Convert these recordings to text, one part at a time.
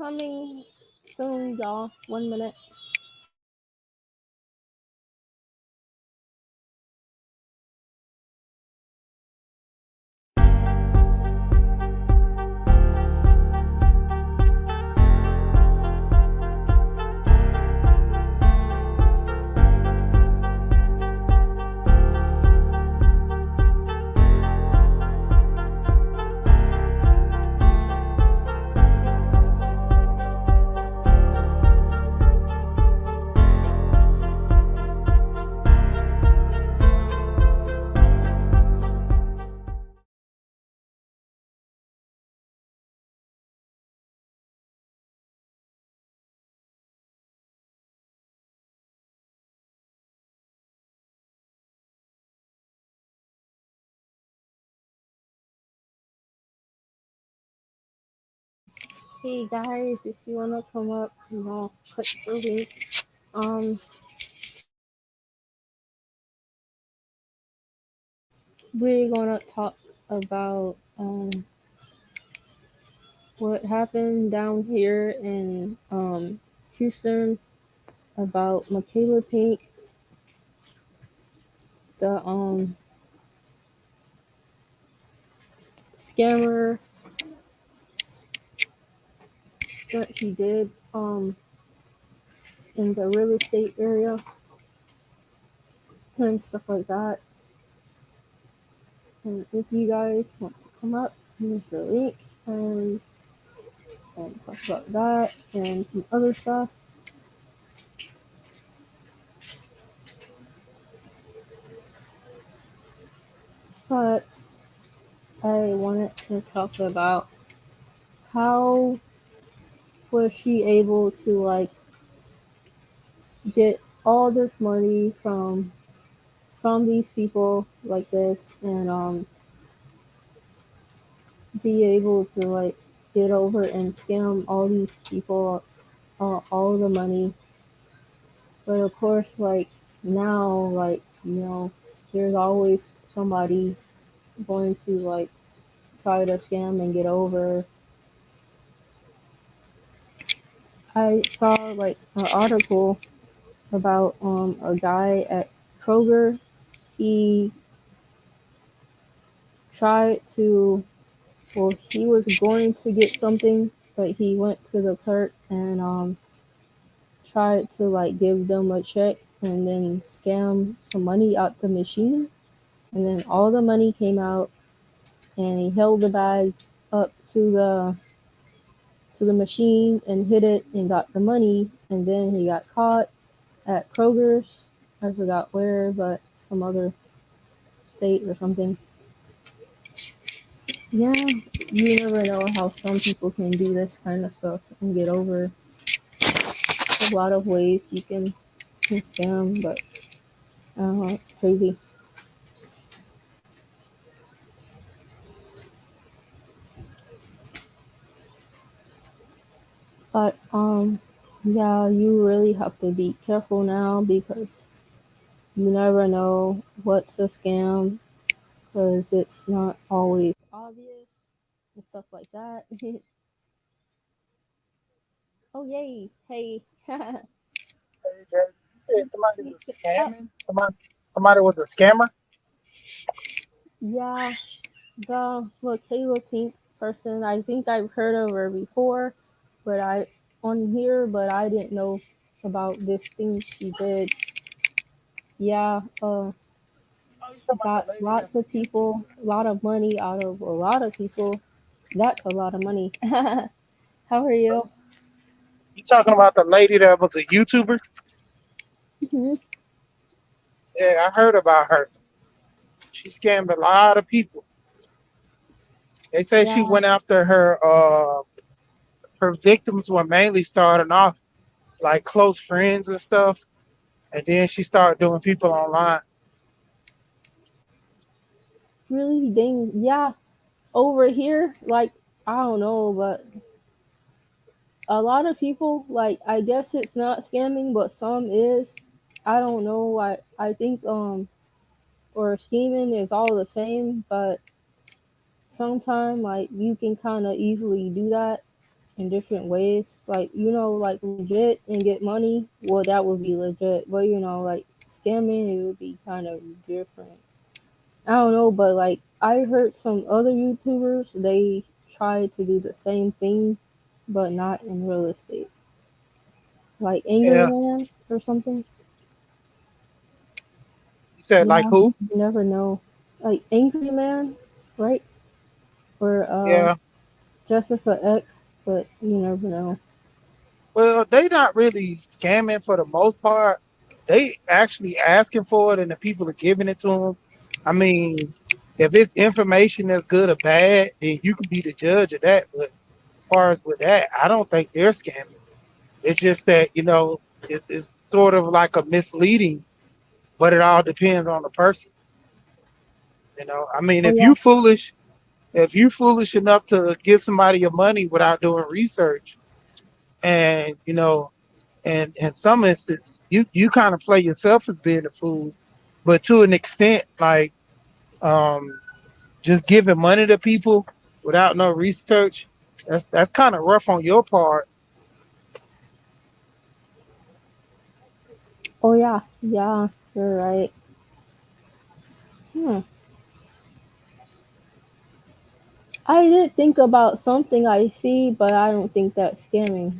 coming soon, y'all. 1 minute. Hey guys, if you wanna come up, click the link. Um, we're gonna talk about what happened down here in Houston about Michaela Pink, the scammer that he did in the real estate area and stuff like that. And if you guys want to come up, here's the link and talk about that and some other stuff. But I wanted to talk about how was she able to like get all this money from these people like this and be able to like get over and scam all these people all the money. But of course, like now, like there's always somebody going to like try to scam and get over. I saw like an article about a guy at Kroger. He tried to, well, he was going to get something, but he went to the clerk and tried to like give them a check and then scam some money out the machine. And then all the money came out, and he held the bag up to the machine and hit it and got the money. And then he got caught at Kroger's. I forgot where, but some other state or something. Yeah, you never know how some people can do this kind of stuff and get over. A lot of ways you can scam, but I don't know, it's crazy. But yeah, you really have to be careful now because you never know what's a scam because it's not always obvious and stuff like that. Oh yay! Hey, Hey, Jay, you said somebody was scamming. Somebody was a scammer. yeah, the Michaela Pink person. I think I've heard of her before, but I on here, but I didn't know about this thing she did. Yeah, Oh, you talking about got the lady lots that's a of people, YouTuber? a lot of money out of a lot of people. That's a lot of money. How are you? You talking about the lady that was a YouTuber? Mhm. Yeah, I heard about her. She scammed a lot of people. They say she Yeah, went after her victims were mainly starting off like close friends and stuff, and then she started doing people online. really dang. Yeah, over here, like I don't know, but a lot of people, like I guess it's not scamming, but some is. I don't know. I think or scheming is all the same, but sometimes like you can kind of easily do that. in different ways. Like, like legit and get money, well, that would be legit. But, like scamming, it would be kind of different. I don't know, but like I heard some other YouTubers, they try to do the same thing, but not in real estate. Like Angry Yeah. Man or something. You said like Yeah, who? you never know. Like Angry Man, right? Or Yeah. Jessica X, but you never know. Well, they not really scamming for the most part. They actually asking for it, and the people are giving it to them. I mean, if it's information that's good or bad, then you can be the judge of that. But as far as with that, I don't think they're scamming. It's just that it's sort of like a misleading, but it all depends on the person. I mean, Oh yeah. if you foolish enough to give somebody your money without doing research, and and in some instances you kind of play yourself as being a fool, but to an extent, like um just giving money to people without no research, that's kind of rough on your part. Oh yeah. Yeah, you're right. Hmm. I did think about something I see, but I don't think that's scamming.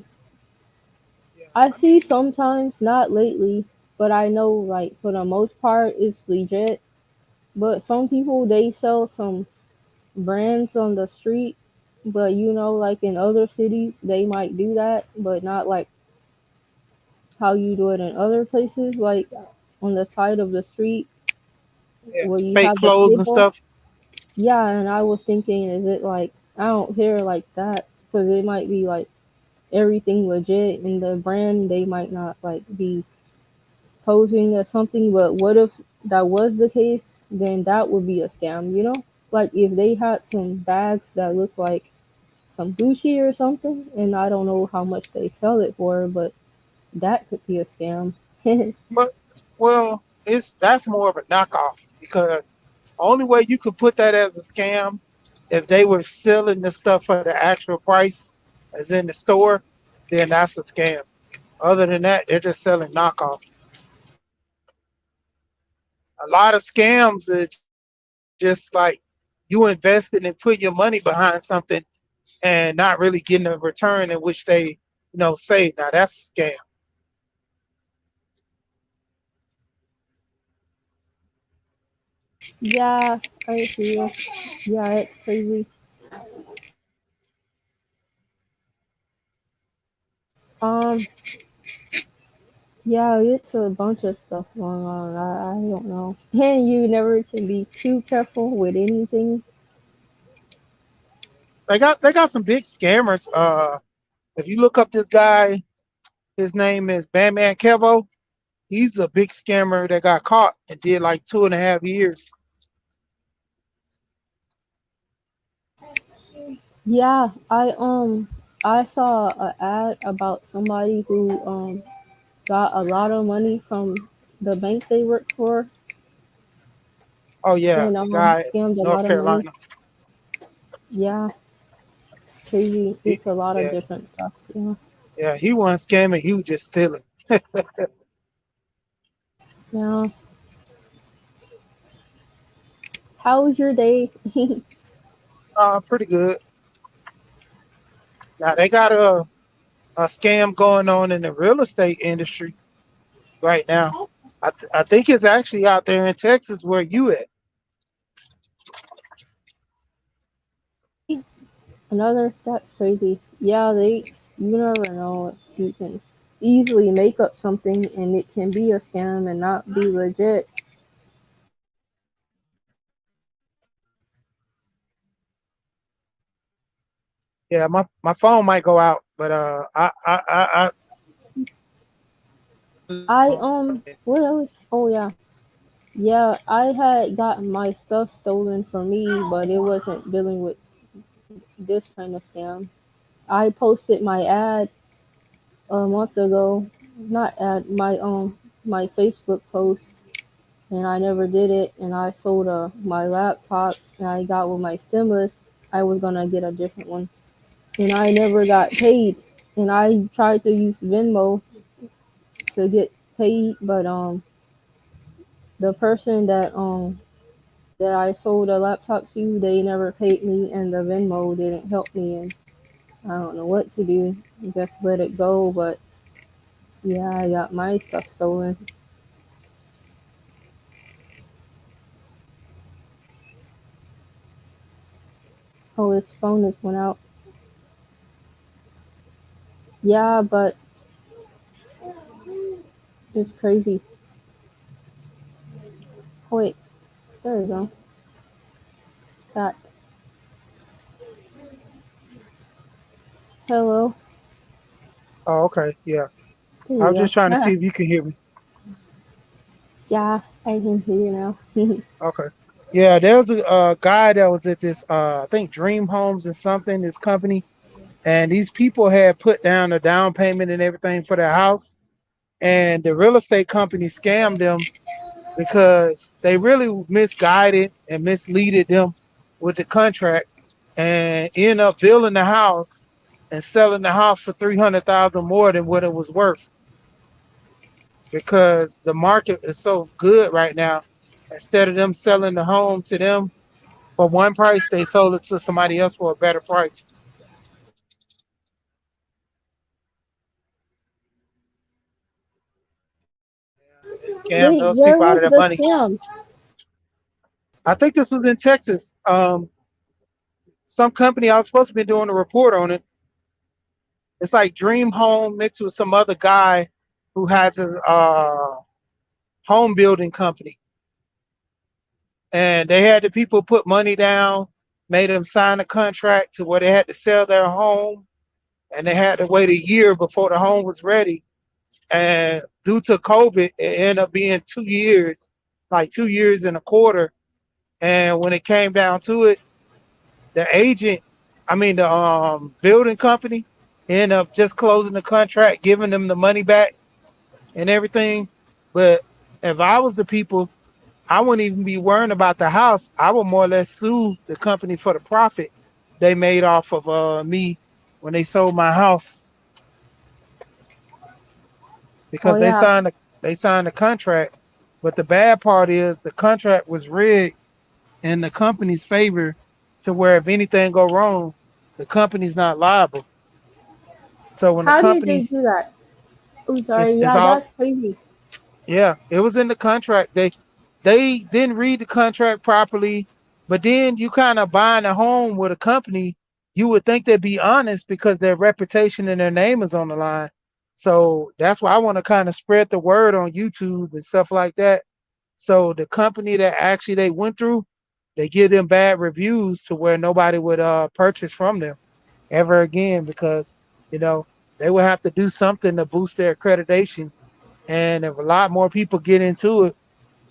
Yeah. I see sometimes, not lately, but I know like for the most part it's legit. But some people they sell some brands on the street, but like in other cities they might do that, but not like how you do it in other places, like on the side of the street Yeah, where you fake have the clothes and table. stuff. Yeah, and I was thinking, is it like I don't hear like that because it might be like everything legit and the brand they might not like be posing as something, but what if that was the case? Then that would be a scam. Like if they had some bags that look like some Gucci or something, and I don't know how much they sell it for, but that could be a scam. But well, it's that's more of a knockoff, because only way you could put that as a scam, if they were selling the stuff for the actual price as in the store, then that's a scam. Other than that, they're just selling knockoff. A lot of scams are just like you invested and put your money behind something and not really getting a return in which they, say. Now that's a scam. Yeah, I feel. Yeah, it's crazy. Um, yeah, it's a bunch of stuff going on. I don't know. And you never can be too careful with anything. They got some big scammers. If you look up this guy, his name is Batman Kevo. He's a big scammer that got caught and did like 2.5 years. Yeah, I saw a ad about somebody who got a lot of money from the bank they worked for Oh yeah, and the guy, scammed a North lot of money. Carolina. Yeah, it's crazy. He, It's a lot of yeah, different stuff. Yeah. yeah, he wasn't scamming. He was just stealing. Yeah. How was your day? Pretty good. Now they got a scam going on in the real estate industry right now. I think it's actually out there in Texas where you at. Really? Another? That's crazy. Yeah, you never know. You can easily make up something and it can be a scam and not be legit. Yeah, my phone might go out, but What else? Oh yeah. Yeah, I had got my stuff stolen from me, but it wasn't dealing with this kind of scam. I posted my ad a month ago, not ad, my Facebook post, and I never did it. And I sold my laptop, and I got with my stimulus. I was gonna get a different one. and I never got paid. And I tried to use Venmo to get paid, but the person that I sold a laptop to, they never paid me, and the Venmo didn't help me, and I don't know what to do. Just let it go, but yeah, I got my stuff stolen. Oh, his phone just went out. Yeah, but it's crazy. Oh, wait, there we go. Scott, hello. Oh, okay. Yeah. There I you was go. just trying to see if you can hear me. Yeah, I can hear you now. Okay. Yeah, there was a guy that was at this I think Dream Homes and something, this company, and these people had put down a down payment and everything for their house, and the real estate company scammed them because they really misguided and misleaded them with the contract and end up building the house and selling the house for 300,000 more than what it was worth because the market is so good right now. Instead of them selling the home to them for one price, they sold it to somebody else for a better price. They scammed Wait, those where people out of was their the money. scam? I think this was in Texas. Some company I was supposed to be doing a report on it. It's like Dream Home mixed with some other guy who has a home building company, and they had the people put money down, made them sign a contract to where they had to sell their home, and they had to wait a year before the home was ready. And due to COVID, it ended up being 2 years, like 2 years and a quarter. And when it came down to it, the agent, I mean the building company, ended up just closing the contract, giving them the money back and everything. But if I was the people, I wouldn't even be worrying about the house. I would more or less sue the company for the profit they made off of me when they sold my house Oh because yeah. they signed the contract. But the bad part is the contract was rigged in the company's favor to where if anything go wrong, the company's not liable. So when the How did they company's do that? Oh, sorry. it's Yeah, all that's crazy. yeah, it was in the contract. They didn't read the contract properly, but then you kind of buying a home with a company, you would think they'd be honest because their reputation and their name is on the line. So that's why I want to kind of spread the word on YouTube and stuff like that. So the company that actually they went through, they give them bad reviews to where nobody would purchase from them ever again because you know they would have to do something to boost their accreditation. And if a lot more people get into it,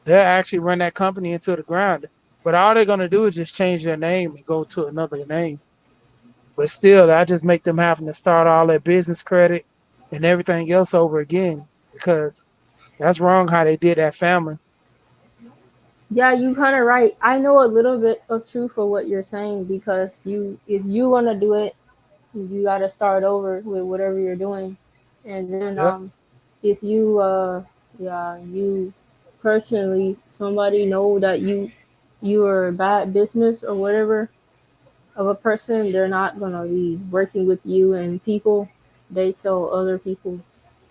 they'll actually run that company into the ground. But all they're gonna do is just change their name and go to another name. But still, I just make them having to start all their business credit and everything else over again because that's wrong how they did that family. Yeah, you kind of right. I know a little bit of truth for what you're saying because if you want to do it, you got to start over with whatever you're doing, and then Yeah, if you yeah, you personally somebody know that you are a bad business or whatever of a person, they're not gonna be working with you. And people, they tell other people,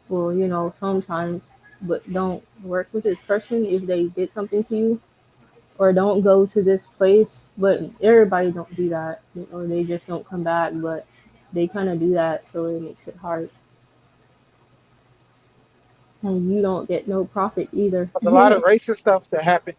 well, sometimes, but don't work with this person if they did something to you, or don't go to this place. But everybody don't do that, or they just don't come back. But they kind of do that, so it makes it hard, and you don't get no profit either. there's a lot of racist stuff that happened.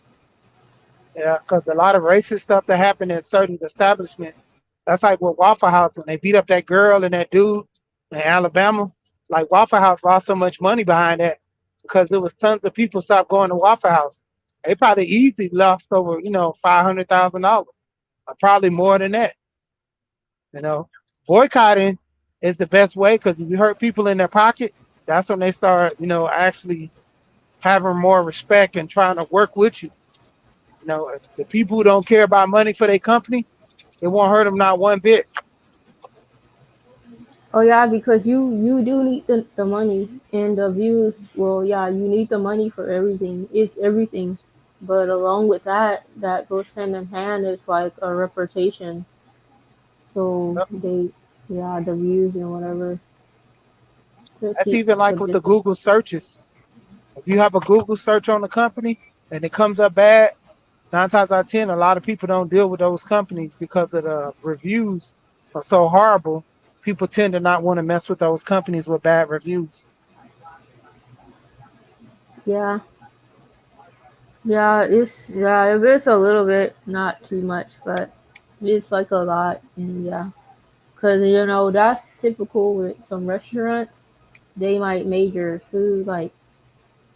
Yeah, because a lot of racist stuff that happened in certain establishments. That's like with Waffle House when they beat up that girl and that dude in Alabama. Like Waffle House lost so much money behind that because there was tons of people stopped going to Waffle House. They probably easily lost over, $500,000, or probably more than that. You know, boycotting is the best way because if you hurt people in their pocket, that's when they start, actually having more respect and trying to work with you. If the people who don't care about money for their company, it won't hurt them not one bit. Oh yeah, because you do need the money and the views. Well, yeah, you need the money for everything. It's everything. But along with that, that goes hand in hand. It's like a reputation. So Yep. yeah, the views and whatever to That's keep even the like with the business. Google searches. If you have a Google search on the company and it comes up bad, 9 times out of 10, a lot of people don't deal with those companies because of the reviews are so horrible. People tend to not want to mess with those companies with bad reviews. Yeah, yeah, it's a little bit, not too much, but it's like a lot, and yeah, because that's typical with some restaurants. They might make your food like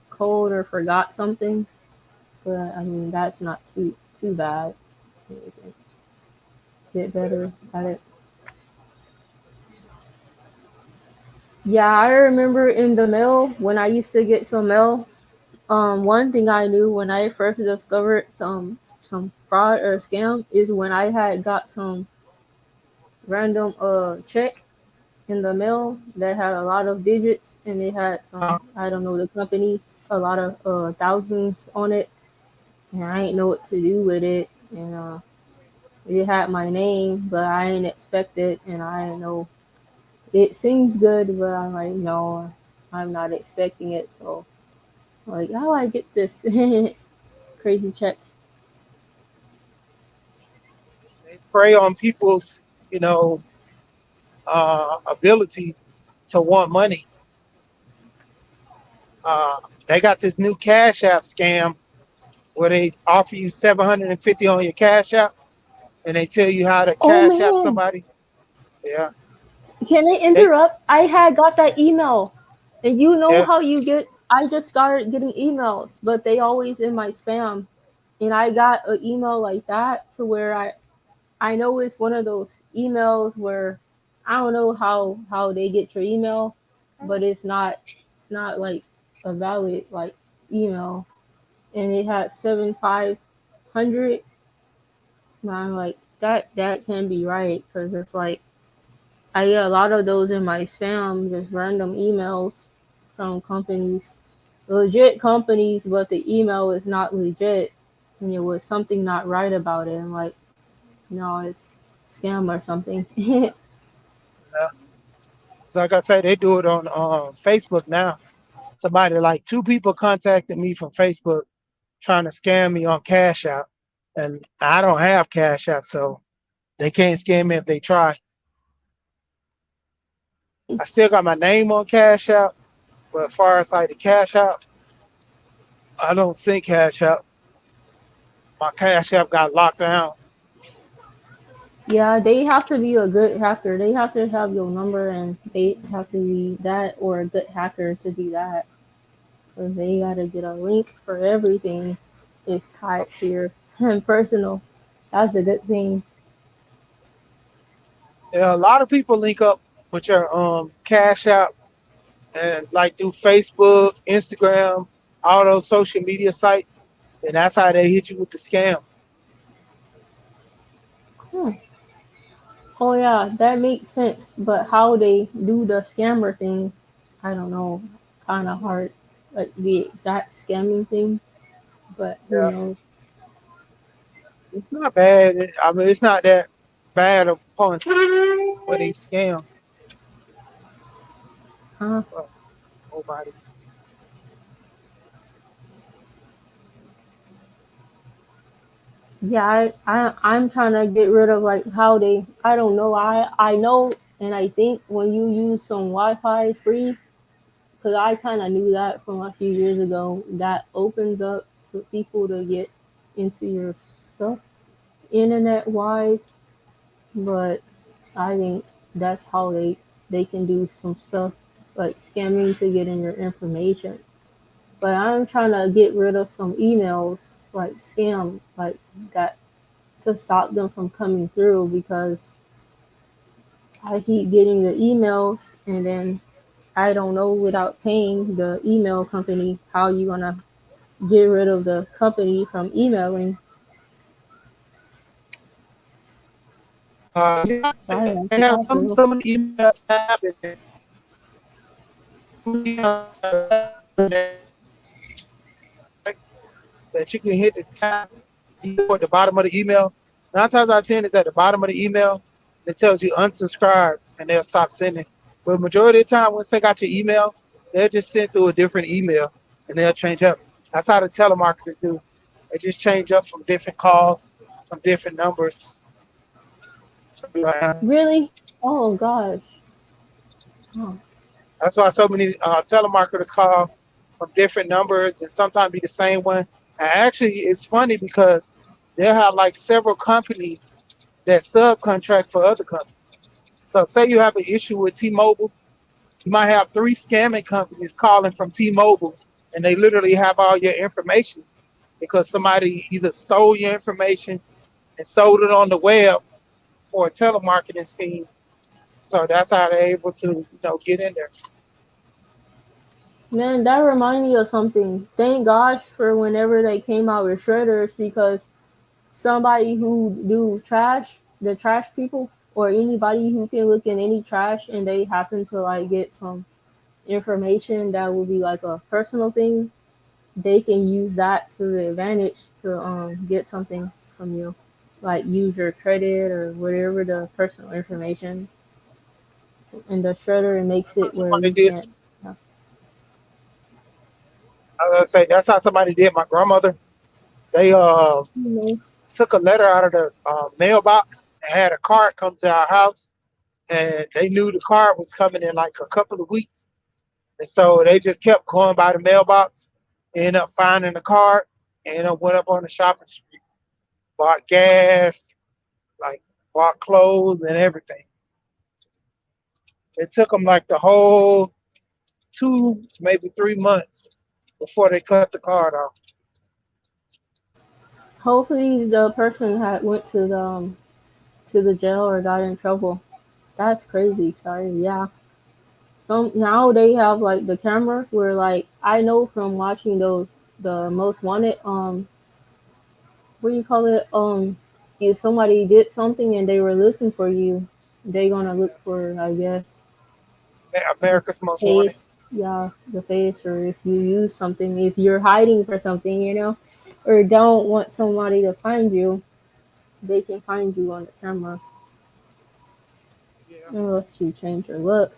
cold or forgot something, but I mean that's not too bad. You can get better at it. Yeah, I remember in the mail when I used to get some mail. One thing I knew when I first discovered some fraud or scam is when I had got some random check in the mail that had a lot of digits and it had some, I don't know, the company, a lot of thousands on it, and I didn't know what to do with it, and it had my name, but I didn't expect it, and I didn't know. It seems good, but I'm like, no, I'm not expecting it, so like, how do I get this crazy check? They prey on people's, ability to want money. They got this new Cash App scam where they offer you 750 on your Cash App and they tell you how to Oh Cash App man, somebody. Yeah, can I they, interrupt? I had got that email, and you know yeah, how you get. I just started getting emails, but they always in my spam, and I got an email like that to where I know it's one of those emails where I don't know how they get your email, but it's not like a valid like email, and it had 7500. And I'm like that can be right because it's like I get a lot of those in my spam, just random emails from companies, legit companies, but the email is not legit, and it was something not right about it. I'm like, no, it's scam or something. yeah. So like I say, they do it on Facebook now. Somebody like two people contacted me from Facebook trying to scam me on Cash App, and I don't have Cash App, so they can't scam me if they try. I still got my name on Cash App, but as far as like the Cash App, I don't send Cash App. My Cash App got locked down. Yeah, they have to be a good hacker. They have to have your number, and they have to be that or a good hacker to do that. Because they gotta get a link for everything. It's tied to your personal. That's a good thing. Yeah, a lot of people link up with your Cash App and like do Facebook, Instagram, all those social media sites, and that's how they hit you with the scam. Hmm. Oh yeah, that makes sense. But how they do the scammer thing, I don't know. Kind of hard, like the exact scamming thing. But who Yeah, knows? it's not bad. I mean, it's not that bad of punch, but they scam. Huh? Well, nobody. Yeah, I'm trying to get rid of like how they. I don't know. I know, and I think when you use some Wi-Fi free, because I kind of knew that from a few years ago, that opens up for people to get into your stuff internet wise. But I think that's how they can do some stuff like scamming to get in your information. But I'm trying to get rid of some emails like scam like that to stop them from coming through because I keep getting the emails and then I don't know without paying the email company how you gonna get rid of the company from emailing. Yeah, Sorry, I they keep have asking. some of the emails have it. Some of the emails that you can hit the tab at the bottom of the email. 9 times out of 10 is at the bottom of the email. It tells you unsubscribe and they'll stop sending. But majority of the time, once they got your email, they'll just send through a different email and they'll change up. That's how the telemarketers do. They just change up from different calls, from different numbers. So you'll answer. Really? Oh gosh. Oh, That's why so many telemarketers call from different numbers and sometimes be the same one. And actually, it's funny because they'll have like several companies that subcontract for other companies. So, say you have an issue with T-Mobile, you might have three scamming companies calling from T-Mobile, and they literally have all your information because somebody either stole your information and sold it on the web for a telemarketing scheme. So that's how they're able to, get in there. man, that reminded me of something. Thank gosh for whenever they came out with shredders because somebody who do trash, the trash people, or anybody who can look in any trash and they happen to like get some information that will be like a personal thing, they can use that to the advantage to get something from you, like use your credit or whatever the personal information, and the shredder makes That's how it where somebody you did. can't. I was gonna say that's how somebody did my grandmother. They You know, took a letter out of the mailbox and had a card come to our house, and they knew the card was coming in like a couple of weeks, and so they just kept going by the mailbox, ended up finding the card, and went up on the shopping street, bought gas, like bought clothes and everything. It took them like the whole 2, maybe 3 months before they cut the card off. hopefully the person had went to the jail or got in trouble. That's crazy. Sorry. Yeah. Some now they have like the camera where like I know from watching those the most wanted what do you call it if somebody did something and they were looking for you, they gonna look for I guess America's Most Wanted. face, yeah, the face, or if you use something, if you're hiding for something, or don't want somebody to find you, they can find you on the camera Yeah. unless you change your look.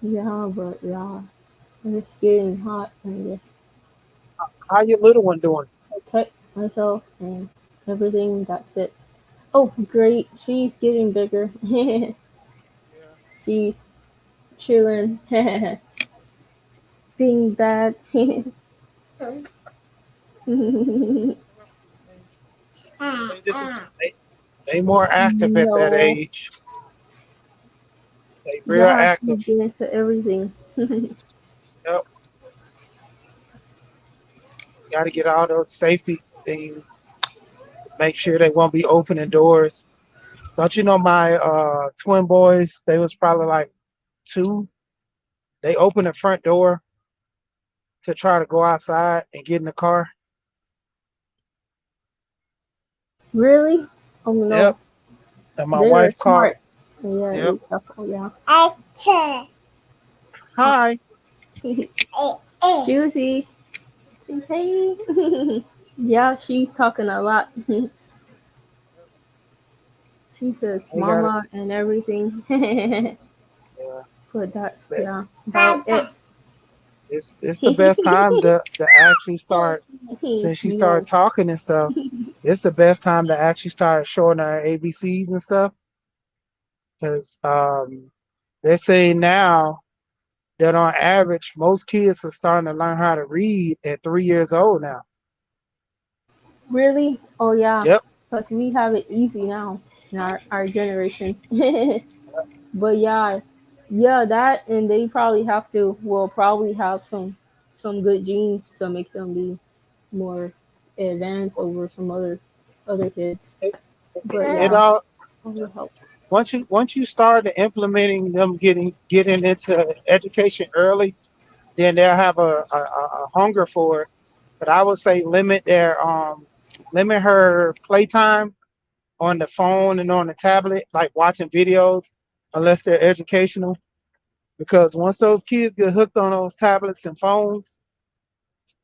Yeah, but yeah, it's getting hot and just How your little one doing? protect myself and everything. That's it. Oh, great. She's getting bigger. Yeah. She's chilling, being bad. I mean, this is they more active at that No, age. They real yeah, active. she's getting into everything. Yep. Got to get all those safety things. Make sure they won't be opening doors. Don't you know my twin boys? They was probably like 2. They opened the front door to try to go outside and get in the car. Really? Oh no, Yep. And my they were wife called. smart. Yeah, Yep. be careful. Yeah. Oh, Hi. Juicy. Say hey. Yeah, she's talking a lot. She says We got it. mama and everything. Yeah. But that's, But yeah, about it. it's the best time to actually start since she started No. talking and stuff. It's the best time to actually start showing her ABCs and stuff because they're saying now that on average most kids are starting to learn how to read at 3 years old now. Really? Oh yeah. Yep. Because we have it easy now in our generation. But yeah, yeah, that and they probably have to will probably have some good genes to make them be more advanced over some other kids. It, But it yeah, all that will help. once you start implementing them getting into education early, then they'll have a hunger for it. But I would say limit her playtime on the phone and on the tablet, like watching videos, unless they're educational. Because once those kids get hooked on those tablets and phones,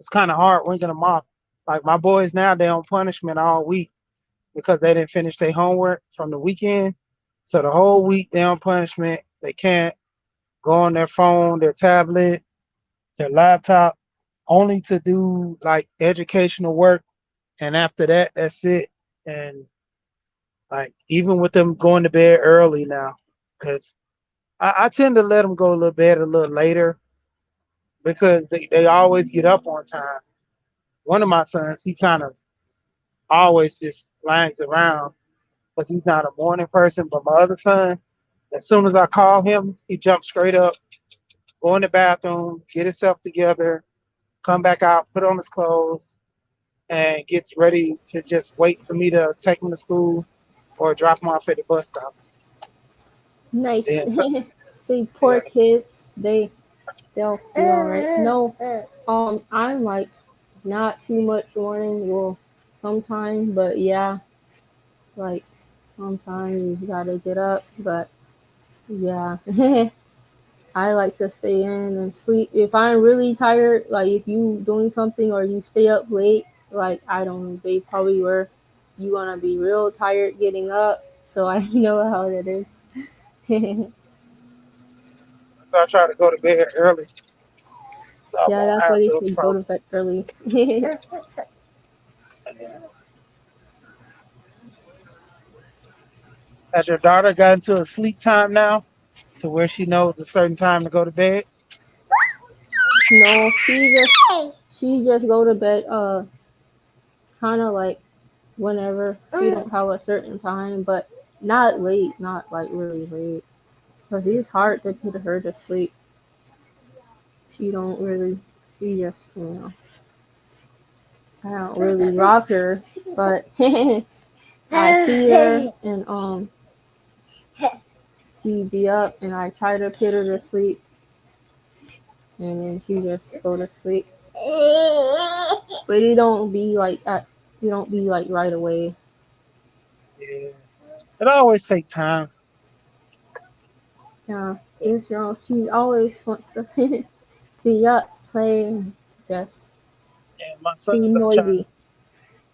it's kind of hard winking them off. Like my boys now, they're on punishment all week because they didn't finish their homework from the weekend. So the whole week they're on punishment. They can't go on their phone, their tablet, their laptop, only to do like educational work. And after that, that's it. And like even with them going to bed early now, because I tend to let them go a little bed a little later because they always get up on time. One of my sons, he kind of always just lags around because he's not a morning person. But my other son, as soon as I call him, he jumps straight up, go in the bathroom, get himself together, come back out, put on his clothes, and gets ready to just wait for me to take him to school or drop him off at the bus stop. Nice. Then, so, See, yeah, poor kids, they'll be all right. No, I'm like not too much warning. Well, sometimes, but yeah, like sometimes you gotta get up. But yeah, I like to stay in and sleep. If I'm really tired, like if you doing something or you stay up late, like I don't know, they probably were. You gonna be real tired getting up, so I know how it is. so I try to go to bed early so I Yeah, won't that's why have they those say go to problems. bed early. Has your daughter gotten to a sleep time now to where she knows a certain time to go to bed? No, she just go to bed kind of like whenever. She don't have a certain time, but not late, not like really late. Cause it's hard to put her to sleep. She don't really. She just I don't really rock her, but I feed her and she be up and I try to put her to sleep and then she just go to sleep. But it don't be like right away. Yeah, it always take time. Yeah, it's she always wants to be up, play, and just And my be sons, noisy.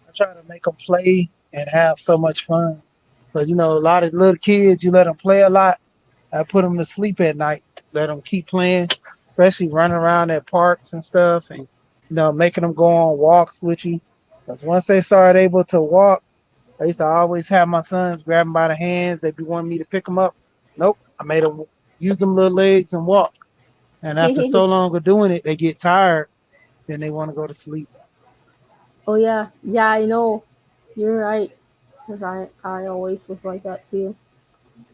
I try to make them play and have so much fun. But you know, a lot of little kids, you let them play a lot. I put them to sleep at night. Let them keep playing, especially running around at parks and stuff, and making them go on walks with you. Because once they start able to walk, I used to always have my sons grab them by the hands. They'd be wanting me to pick them up. Nope, I made them use them little legs and walk. And after so long of doing it, they get tired. Then they want to go to sleep. Oh yeah, yeah, I know. You're right. Cause I always was like that too.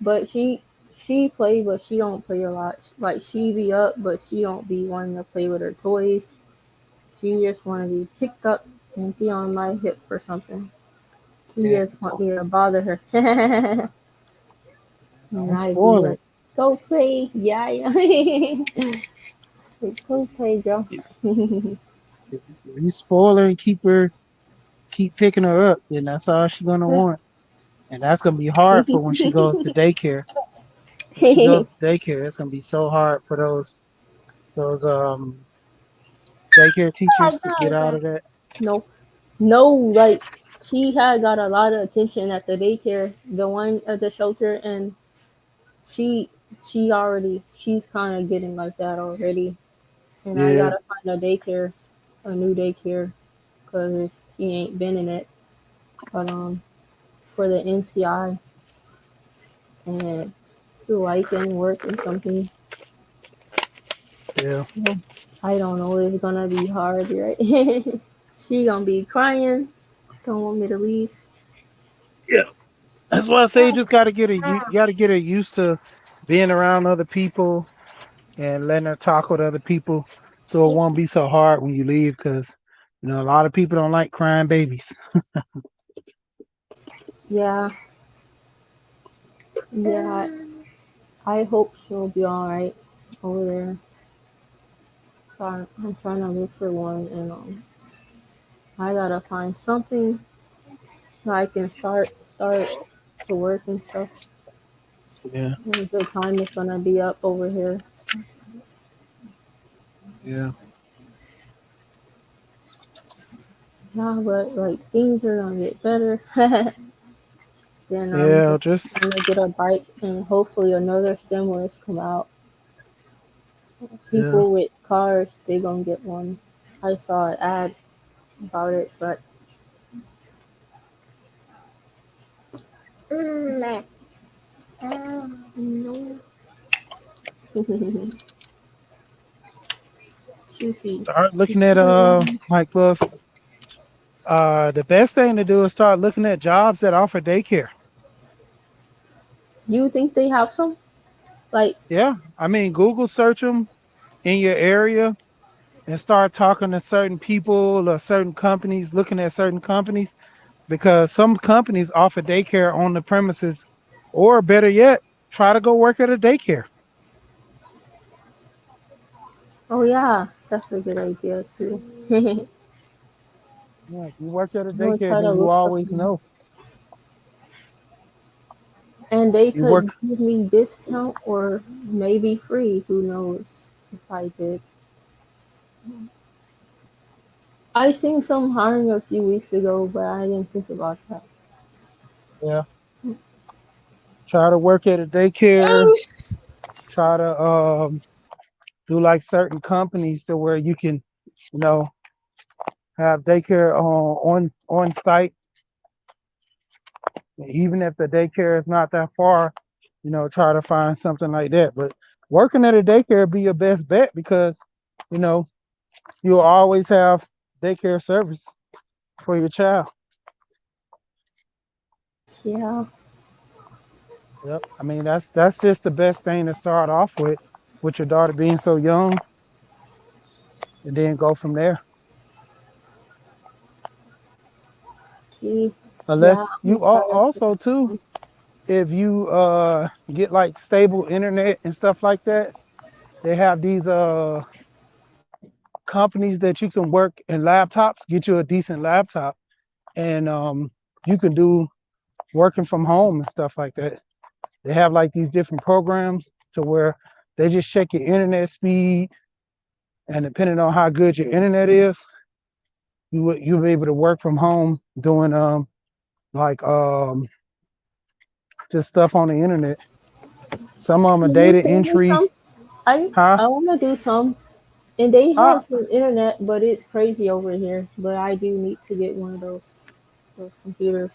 But she play, but she don't play a lot. Like she be up, but she don't be wanting to play with her toys. She just want to be picked up and be on my hip or something. She Yeah, just want me to bother her, and don't I be spoil like, it. "Go play, yeah, yeah. Go play, girl." If you spoil her and keep picking her up, then that's all she's gonna want. And that's gonna be hard for when she goes to daycare. When she goes to daycare, it's gonna be so hard for those daycare teachers to get out of that. No, no, like she had got a lot of attention at the daycare, the one at the shelter, and she she's kind of getting like that already. And I Yeah, gotta find a new daycare, because she ain't been in it. But for the NCI and so I can work in something. yeah, Well, I don't know. It's gonna be hard, right? She gonna be crying. Don't want me to leave. yeah. That's why I say you just gotta get her used to being around other people and letting her talk with other people, so it won't be so hard when you leave. Because a lot of people don't like crying babies. Yeah, yeah. I hope she'll be all right over there. I'm trying to look for one, and I gotta find something that I can start to work and stuff. Yeah, And the time is gonna be up over here. yeah, Yeah, but like things are gonna get better. Then I'm yeah. just Just trying to get a bike, and hopefully another stimulus come out. yeah, People with cars, they gonna get one. I saw an ad about it, but no. Juicy. start looking at like plus the best thing to do is start looking at jobs that offer daycare. You think they have some? Like, Yeah, I mean Google search them in your area and start talking to certain people or certain companies, looking at certain companies because some companies offer daycare on the premises, or better yet, try to go work at a daycare. oh yeah, that's a good idea too. I'm Yeah, if you work at a gonna daycare, try to then you look for always some. know. And they You work, could give me discount or maybe free. Who knows if I did. I seen some hiring a few weeks ago, but I didn't think about that. yeah, try to work at a daycare. Try to do like certain companies to where you can, you know, have daycare on site, even if the daycare is not that far. Try to find something like that. But working at a daycare be your best bet because, you know, you'll always have daycare service for your child. Yeah, Yep. I mean, that's just the best thing to start off with your daughter being so young, and then go from there. okay. Yeah, Unless I'm you gonna try to also figure too, some. if you get like stable internet and stuff like that, they have these companies that you can work in laptops, get you a decent laptop, and you can do working from home and stuff like that. They have like these different programs to where they just check your internet speed, and depending on how good your internet is, you'll be able to work from home doing like just stuff on the internet. Some of them are Can you data send me entry, some? I huh? I wanna do some. And they Uh, have some internet, but it's crazy over here. But I do need to get one of those computers.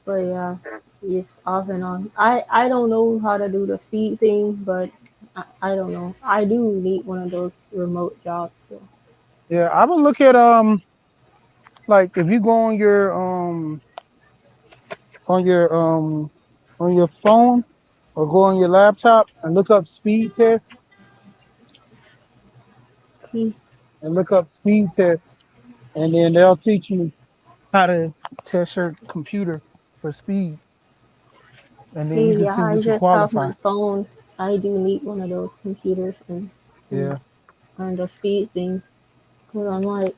But yeah, it's off and on. I don't know how to do the speed thing, but I don't know. I do need one of those remote jobs. So. yeah, I would look at like if you go on your on your phone or go on your laptop and look up speed test Okay, and look up speed test, and then they'll teach you how to test your computer for speed, and then you okay, can yeah, see I what you just have qualify. my phone. I do need one of those computers and, Yeah, and the speed thing. Cause I'm like,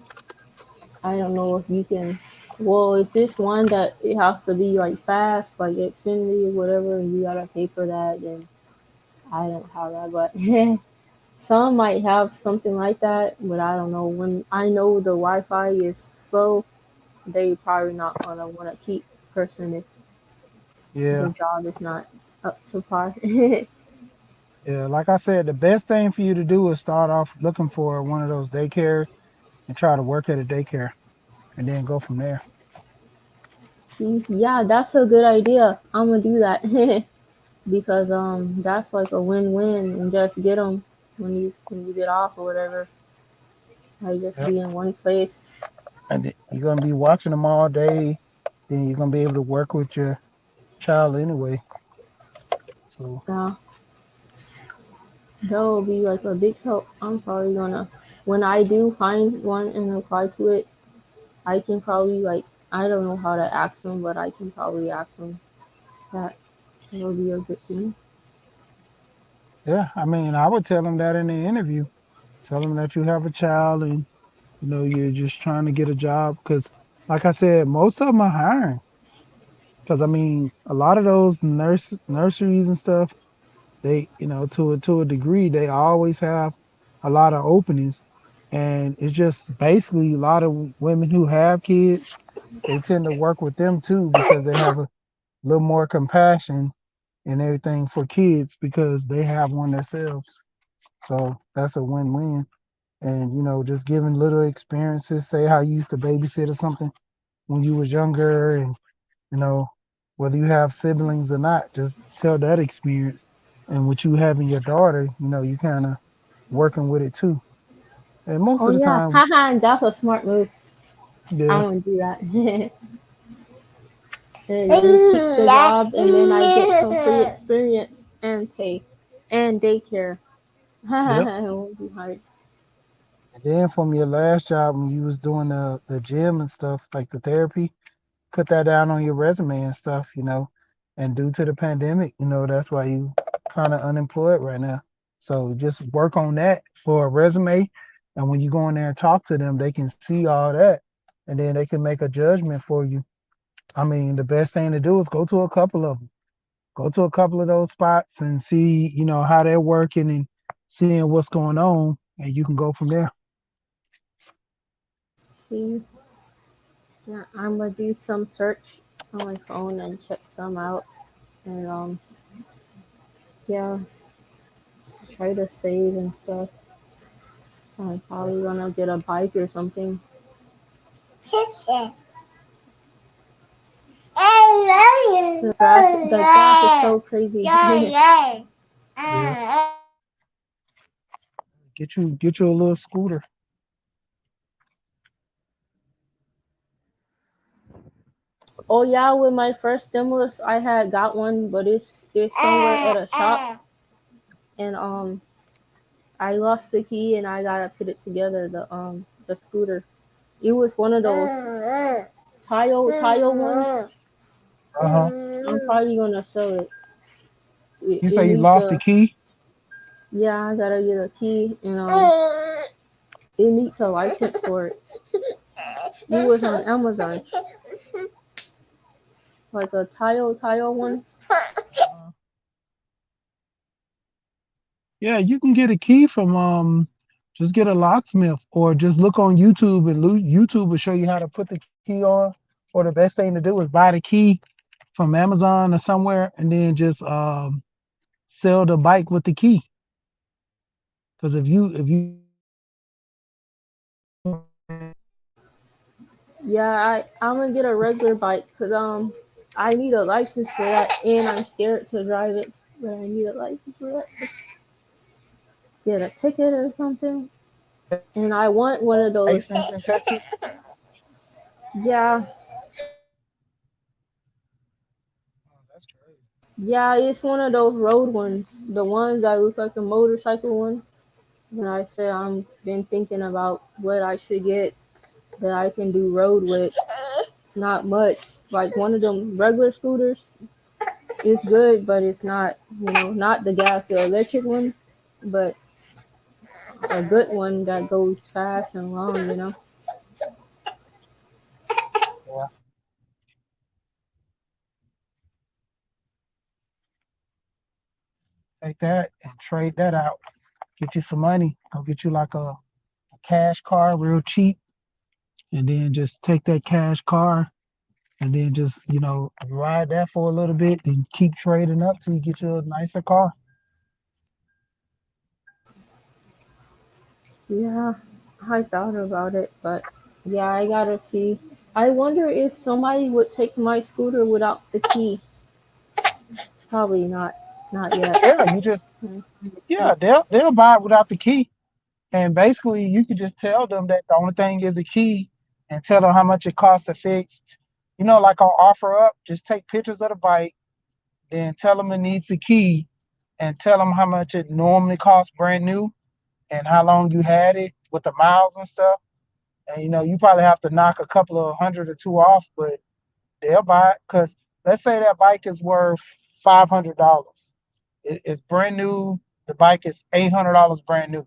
I don't know if you can. Well, if it's one that it has to be like fast, like Xfinity or whatever, and you gotta pay for that, then I don't have that. But some might have something like that, but I don't know. When I know the Wi-Fi is slow, they probably not gonna want to keep person if the yeah, job is not up to par. yeah. Like I said, the best thing for you to do is start off looking for one of those daycares and try to work at a daycare, and then go from there. Yeah, that's a good idea. I'm gonna do that because that's like a win-win, and just get them when you get off or whatever. I just Yep. be in one place. And you're gonna be watching them all day. Then you're gonna be able to work with your child anyway. So Yeah, that will be like a big help. I'm probably gonna when I do find one and apply to it, I can probably like I don't know how to ask them, but I can probably ask them that. It'll be a good thing. yeah, I mean, I would tell them that in the interview. Tell them that you have a child and you're just trying to get a job. Because, like I said, most of them are hiring. Because I mean, a lot of those nurseries and stuff, they to a degree, they always have a lot of openings, and it's just basically a lot of women who have kids. They tend to work with them too because they have a little more compassion and everything for kids because they have one themselves. So that's a win-win. And just giving little experiences, say how you used to babysit or something when you was younger, and you know whether you have siblings or not, just tell that experience. And with you having your daughter, you kind of working with it too. And most Oh of the yeah, time, haha, that's a smart move. yeah, I'm gonna do that. And keep the job, and then I get some free experience and pay and daycare. yep. It won't be hard. And then from your last job when you was doing the gym and stuff, like the therapy, put that down on your resume and stuff. And due to the pandemic, that's why you kind of unemployed right now. So just work on that for a resume. And when you go in there and talk to them, they can see all that, and then they can make a judgment for you. I mean, the best thing to do is go to a couple of them. Go to a couple of those spots and see, how they're working and seeing what's going on, and you can go from there. See, yeah, I'm gonna do some search on my phone and check some out, and yeah, try to save and stuff. So I'm probably gonna get a bike or something. The grass is so crazy. Yeah. Get you a little scooter. Oh yeah, with my first stimulus, I had got one, but it's somewhere at a shop, and I lost the key, and I gotta put it together. The scooter. It was one of those tile ones. Uh-huh. I'm probably gonna sell it. It, You it say you needs lost the a key? Yeah. I gotta get a key, and it needs a license for it. It was on Amazon, like a tile one. Yeah, you can get a key from just get a locksmith or just look on YouTube and YouTube will show you how to put the key on. Or the best thing to do is buy the key from Amazon or somewhere and then just sell the bike with the key. Because if you Yeah, I'm gonna get a regular bike because I need a license for that, and I'm scared to drive it, but I need a license for that. Get a ticket or something, and I want one of those. license in Texas, Yeah, oh, that's crazy. yeah, it's one of those road ones, the ones that look like a motorcycle one. And I said I'm been thinking about what I should get that I can do road with. Not much, like one of them regular scooters. It's good, but it's not, not the gas, the electric one, but a good one that goes fast and long. Yeah, take that and trade that out. Get you some money. Go get you like a cash car real cheap and then just take that cash car and then just ride that for a little bit and keep trading up till you get you a nicer car. Yeah, I thought about it, but yeah, I gotta see. I wonder if somebody would take my scooter without the key. Probably not. Not yet. Yeah, you just yeah, they'll buy it without the key. And basically you can just tell them that the only thing is the key and tell them how much it costs to fix. Like on offer up, just take pictures of the bike, then tell them it needs a key and tell them how much it normally costs brand new and how long you had it with the miles and stuff. And you probably have to knock a couple of hundred or two off, but they'll buy it because let's say that bike is worth $500. It's brand new. The bike is $800 brand new.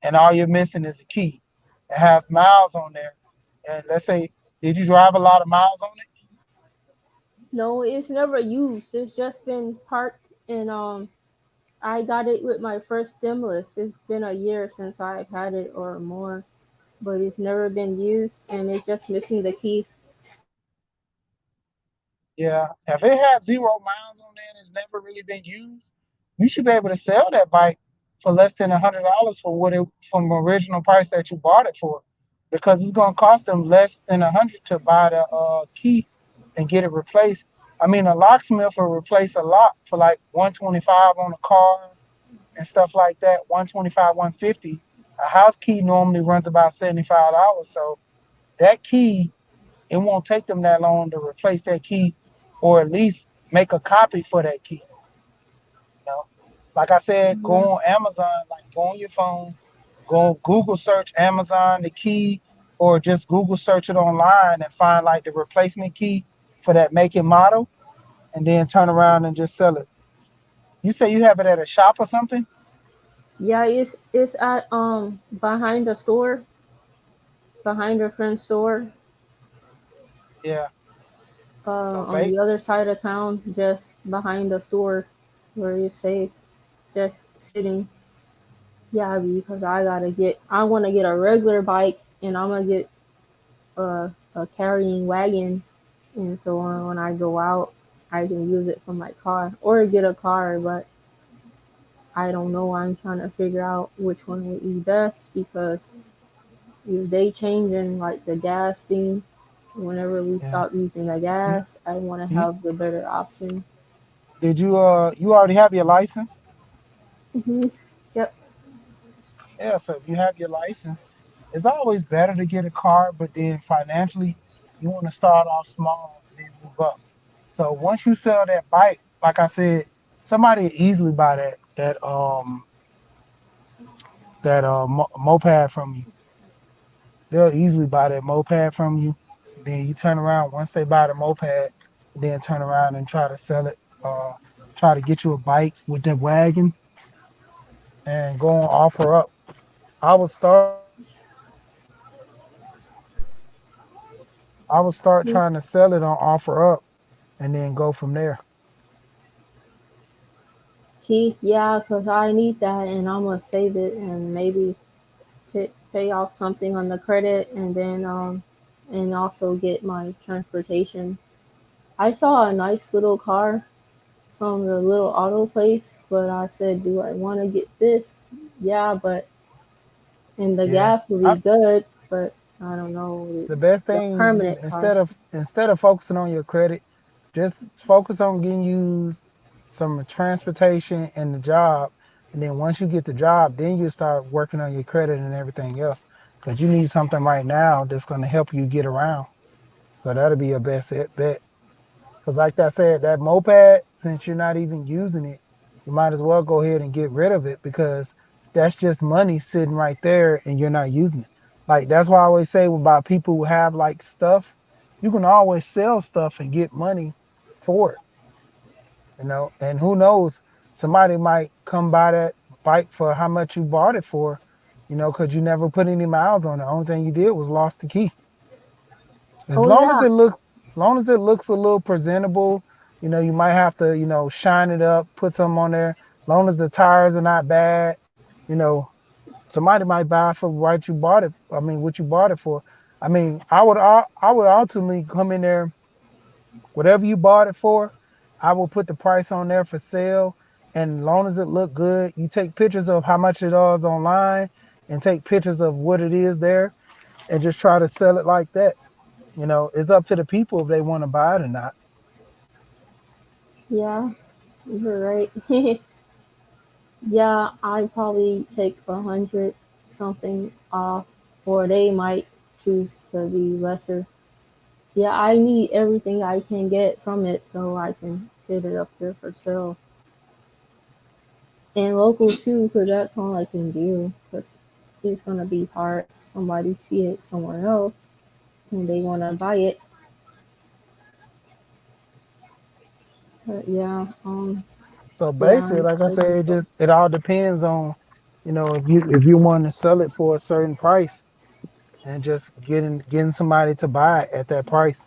and all you're missing is a key. It has miles on there. And let's say, did you drive a lot of miles on it? No, it's never used. It's just been parked, and I got it with my first stimulus. It's been a year since I've had it or more, but it's never been used, and it's just missing the key. Yeah. If it has 0 miles on there and it's never really been used, you should be able to sell that bike for less than $100 for what it from the original price that you bought it for, because it's gonna cost them less than 100 to buy the key and get it replaced. I mean, a locksmith will replace a lock for like 125 on a car and stuff like that. 125, 150. A house key normally runs about $75. So that key, it won't take them that long to replace that key, or at least make a copy for that key. You know, like I said, Yeah. go on Amazon, like go on your phone, go Google search Amazon the key, or just Google search it online and find like the replacement key for that make and model, and then turn around and just sell it. You say you have it at a shop or something? Yeah, it's at behind the store, behind a friend's store, Yeah. So on bait. the other side of town, just behind the store, where you're safe, just sitting. Yeah, because I want to get a regular bike, and I'm gonna get a carrying wagon, and so when I go out, I can use it for my car or get a car, but I don't know. I'm trying to figure out which one would be best because if they changing like the gas thing, whenever we Yeah. stop using the You, gas, I want to you have the better option. did you already have your license? Hmm. Yep. Yeah, so if you have your license, it's always better to get a car, but then financially, you want to start off small and then move up. So once you sell that bike, like I said, somebody will easily buy that moped from you. They'll easily buy that moped from you. Then you turn around once they buy the moped, then turn around and try to sell it. Try to get you a bike with the wagon and go on offer up. I would start I would start trying to sell it on offer up and then go from there. Key, yeah, because I need that, and I'm gonna save it and maybe pay off something on the credit, and then and also get my transportation. I saw a nice little car from the little auto place, but I said, do I want to get this? Yeah, but and the Yeah. gas will be good, but I don't know The best the thing you permanent car. instead of focusing on your credit, just focus on getting you some transportation and the job. And then once you get the job, then you start working on your credit and everything else. Because you need something right now that's going to help you get around. So that'll be your best bet. Because like I said, that moped, since you're not even using it, you might as well go ahead and get rid of it because that's just money sitting right there and you're not using it. Like that's why I always say about people who have like stuff, you can always sell stuff and get money for it. And who knows, somebody might come buy that bike for how much you bought it for, because you never put any miles on it. The only thing you did was lost the key. As Oh long as yeah, it looks a little presentable, you might have to, shine it up, put something on there. As long as the tires are not bad, you know, somebody might buy for what you bought it. I mean, what you bought it for. I mean, I would ultimately come in there, whatever you bought it for, I will put the price on there for sale. And as long as it look good, you take pictures of how much it is online and take pictures of what it is there and just try to sell it like that. It's up to the people if they want to buy it or not. yeah, you're right. Yeah, I probably take 100 something off, or they might choose to be lesser. Yeah, I need everything I can get from it so I can put it up there for sale. And local too, because that's all I can do. Because it's gonna be hard. Somebody see it somewhere else and they wanna buy it. But yeah, So yeah, basically, I'm like I pretty said, sure. it all depends on. If you want to sell it for a certain price and just getting somebody to buy it at that price.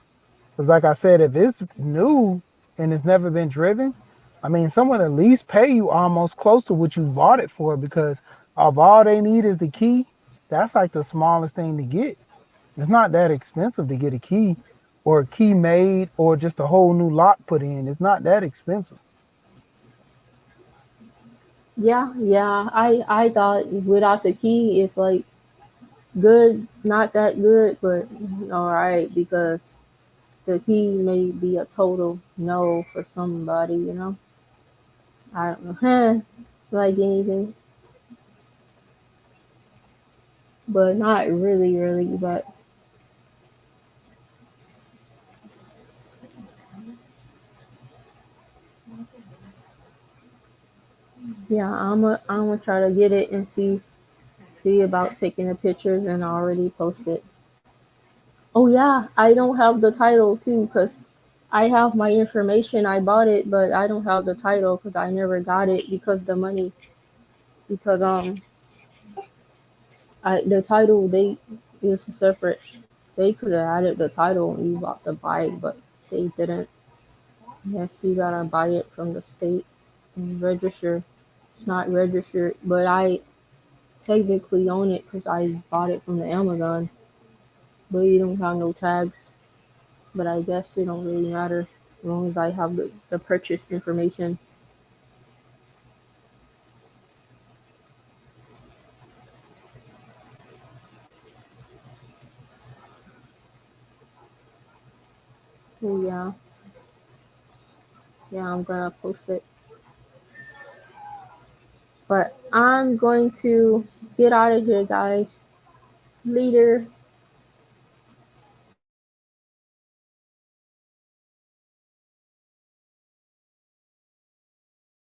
Because like I said, if it's new and it's never been driven, I mean, someone at least pay you almost close to what you bought it for because of all they need is the key. That's like the smallest thing to get. It's not that expensive to get a key or a key made or just a whole new lock put in. It's not that expensive. Yeah, yeah. I thought without the key, it's like good, not that good, but all right because the key may be a total no for somebody. I don't know, like anything, but not really, really. But yeah, I'm gonna try to get it and see about taking the pictures and already post it. Oh yeah, I don't have the title too, cause I have my information. I bought it, but I don't have the title because I never got it because the money. Because the title they is separate. They could have added the title when you bought the bike, but they didn't. Yes, you gotta buy it from the state and register. It's not registered, but I technically own it because I bought it from the Amazon. But you don't have no tags. But I guess it don't really matter as long as I have the purchase information. So yeah, yeah, I'm gonna post it. But I'm going to get out of here, guys. Later.